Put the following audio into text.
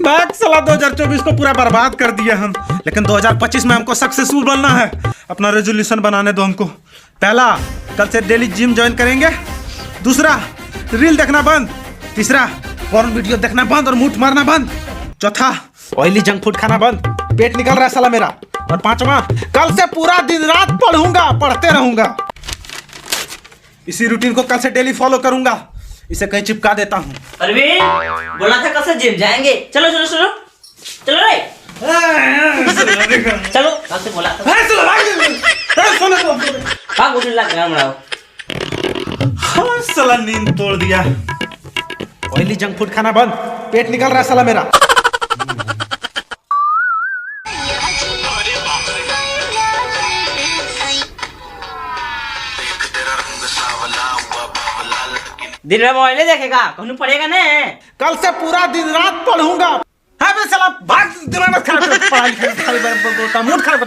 Back साला 2024 को पूरा बर्बाद कर दिया हम, लेकिन 2025 में हमको सक्सेसफुल बनना है। अपना रेजोल्यूशन बनाने दो हमको। पहला, कल से डेली जिम ज्वाइन करेंगे। दूसरा, रील देखना बंद। तीसरा, पॉर्न वीडियो देखना बंद और मूठ मारना बंद। चौथा, ऑयली जंक फूड खाना बंद, पेट निकल रहा है साला मेरा। और पांचवा, कल से पूरा दिन रात पढ़ूंगा, पढ़ते रहूंगा। इसी रूटीन को कल से डेली फॉलो करूंगा। इसे कहीं चिपका देता हूँ। परवीन, बोला था कल से जिम जाएंगे। चलो चलो चलो चलो रे, चलो। कल से बोला था। भाग उठने लग गया हमारा। हाँ साला नींद तोड़ दिया। ऑयली जंक फूड खाना बंद, पेट निकल रहा है साला मेरा। दिन में मोबाइल नहीं देखेगा, कहूँ पढ़ेगा ना। कल से पूरा दिन रात पढ़ूंगा। हाँ बे साला भाग, दिमाग मत खराब कर, पढ़ाई लिखाई मूड खराब कर।